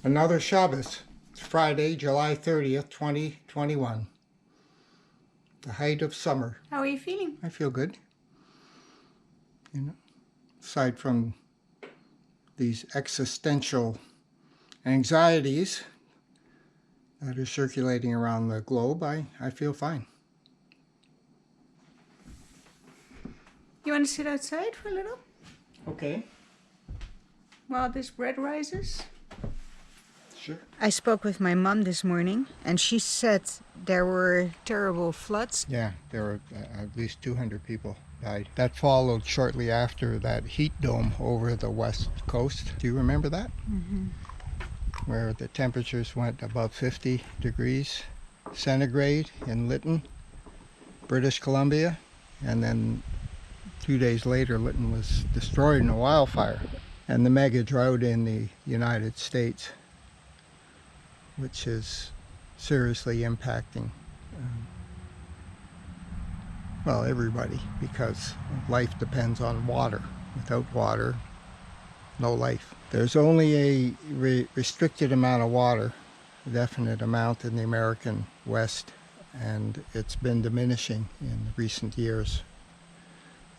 Another Shabbos. It's Friday, July 30th, 2021. The height of summer. How are you feeling? I feel good. Aside from these existential anxieties that are circulating around the globe, I feel fine. You want to sit outside for a little Okay. while this bread rises? Sure. I spoke with my mom this morning, and she said there were terrible floods. Yeah, there were at least 200 people died. That followed shortly after that heat dome over the west coast. Do you remember that? Mm-hmm. Where the temperatures went above 50 degrees centigrade in Lytton, British Columbia, and then 2 days later Lytton was destroyed in a wildfire. And the mega drought in the United States, which is seriously impacting everybody, because life depends on water. Without water, no life. There's only a restricted amount of water, a definite amount in the American West, and it's been diminishing in recent years.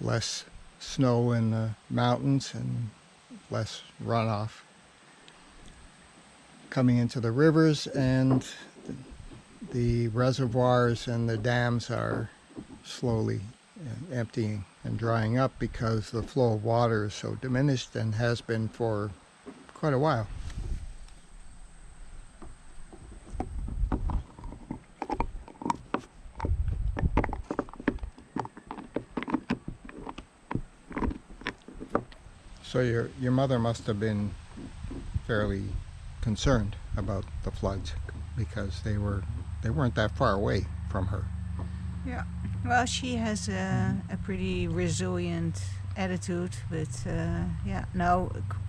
Less snow in the mountains and less runoff coming into the rivers, and the reservoirs and the dams are slowly emptying and drying up because the flow of water is so diminished, and has been for quite a while. So your mother must have been fairly concerned about the floods, because they weren't that far away from her. Yeah. Well, she has a pretty resilient attitude, but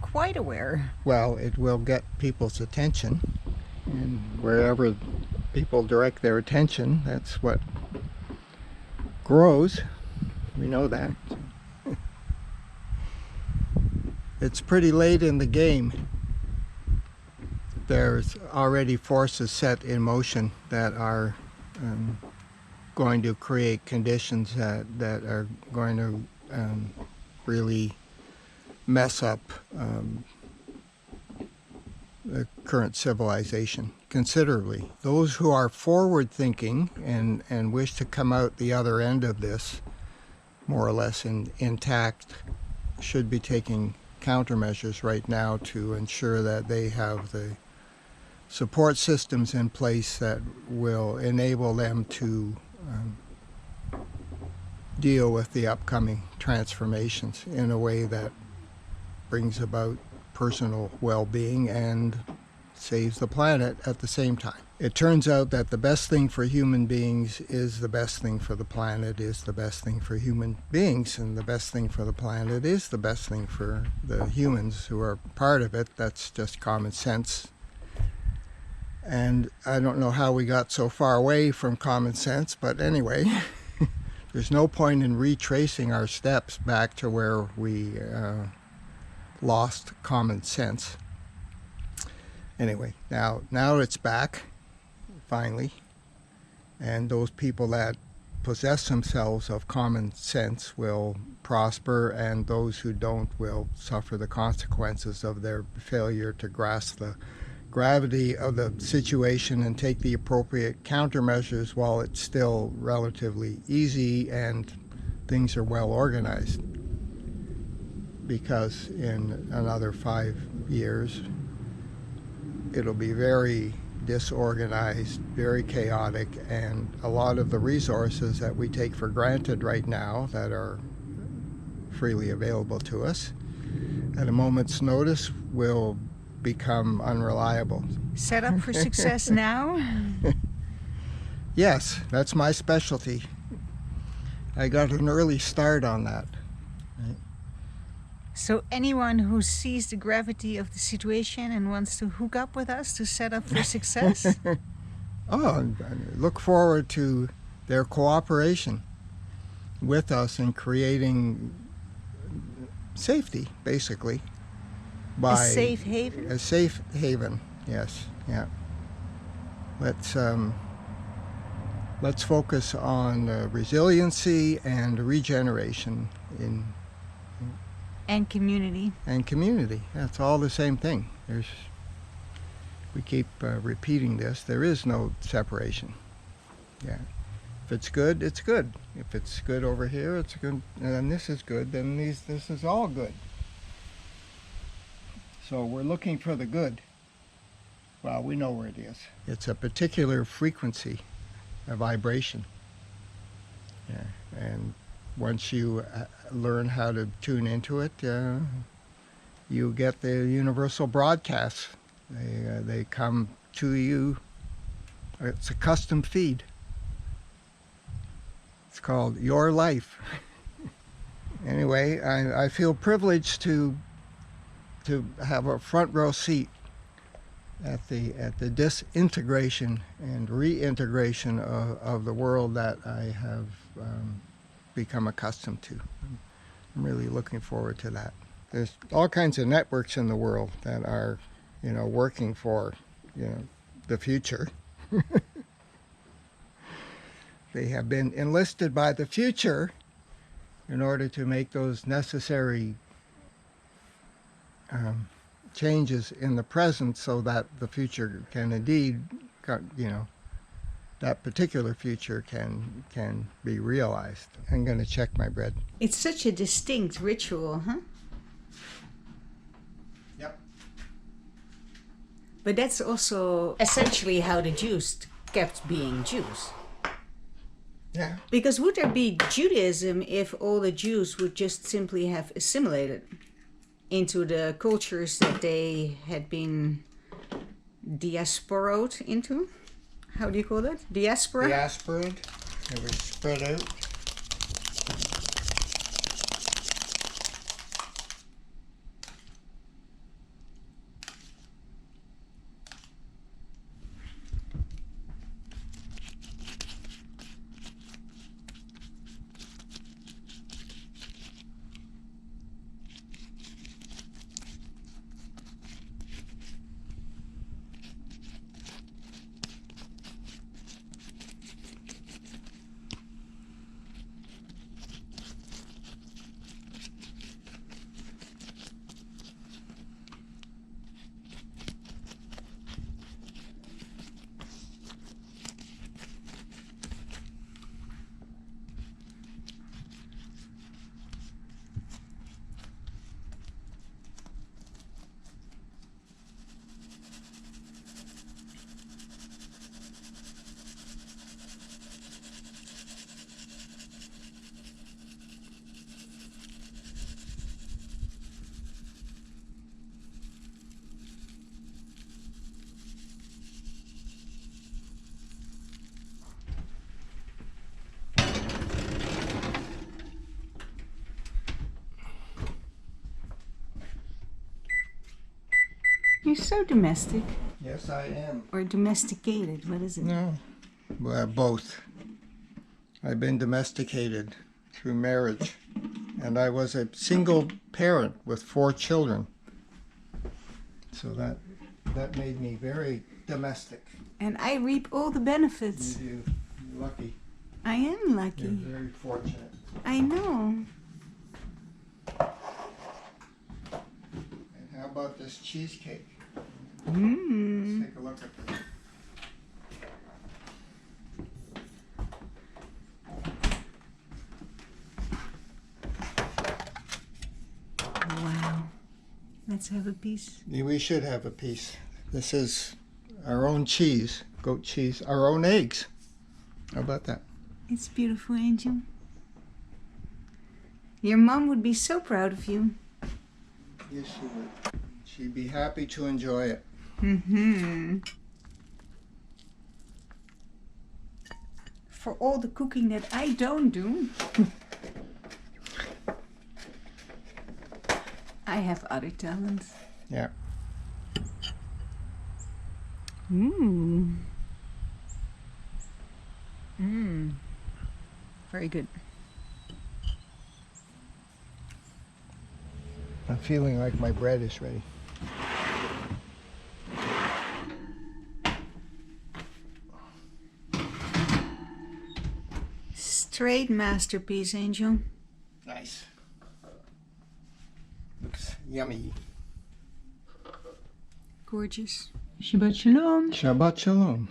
quite aware. Well, it will get people's attention, and wherever people direct their attention, that's what grows. We know that. It's pretty late in the game. There's already forces set in motion that are going to create conditions that are going to really mess up the current civilization considerably. Those who are forward thinking and wish to come out the other end of this more or less intact should be taking countermeasures right now to ensure that they have the support systems in place that will enable them to deal with the upcoming transformations in a way that brings about personal well-being and saves the planet at the same time. It turns out that the best thing for human beings is the best thing for the planet is the best thing for human beings, and the best thing for the planet is the best thing for the humans who are part of it. That's just common sense. And I don't know how we got so far away from common sense, but anyway, there's no point in retracing our steps back to where we lost common sense. Anyway, now it's back, finally, and those people that possess themselves of common sense will prosper, and those who don't will suffer the consequences of their failure to grasp the gravity of the situation and take the appropriate countermeasures while it's still relatively easy and things are well organized. Because in another 5 years, it'll be very disorganized, very chaotic, and a lot of the resources that we take for granted right now that are freely available to us at a moment's notice will become unreliable. Set up for success now? Yes, that's my specialty. I got an early start on that. So anyone who sees the gravity of the situation and wants to hook up with us to set up for success? Oh, look forward to their cooperation with us in creating safety, basically. A safe haven? A safe haven Yes. Yeah. Let's let's focus on resiliency and regeneration And community. and community. That's all the same thing. We keep repeating this. There is no separation. Yeah. If it's good, it's good. If it's good over here, it's good. And then this is good. Then this is all good. So we're looking for the good. Well, we know where it is. It's a particular frequency, a vibration. Yeah. And once you learn how to tune into it, you get the universal broadcasts. They come to you. It's a custom feed. It's called Your Life. Anyway, I feel privileged to have a front row seat at the disintegration and reintegration of the world that I have become accustomed to. I'm really looking forward to that. There's all kinds of networks in the world that are, working for, the future. They have been enlisted by the future in order to make those necessary changes in the present so that the future can indeed, that particular future can be realized. I'm going to check my bread. It's such a distinct ritual, huh? Yep. But that's also essentially how the Jews kept being Jews. Yeah. Because would there be Judaism if all the Jews would just simply have assimilated into the cultures that they had been diasporoed into? How do you call that? Diaspora? Diasporaed. They were spread out. You're so domestic. Yes, I am. Or domesticated, what is it? No. Well, both. I've been domesticated through marriage, and I was a single parent with 4 children. So that made me very domestic. And I reap all the benefits. You're lucky. I am lucky. You're very fortunate. I know. And how about this cheesecake? Mmm. Let's take a look at this. Wow. Let's have a piece. We should have a piece. This is our own cheese, goat cheese, our own eggs. How about that? It's beautiful, Angel. Your mom would be so proud of you. Yes, she would. She'd be happy to enjoy it. Mm-hmm. For all the cooking that I don't do, I have other talents. Yeah. Mmm. Mmm. Very good. I'm feeling like my bread is ready. Trade masterpiece, Angel. Nice. Looks yummy. Gorgeous. Shabbat shalom. Shabbat shalom.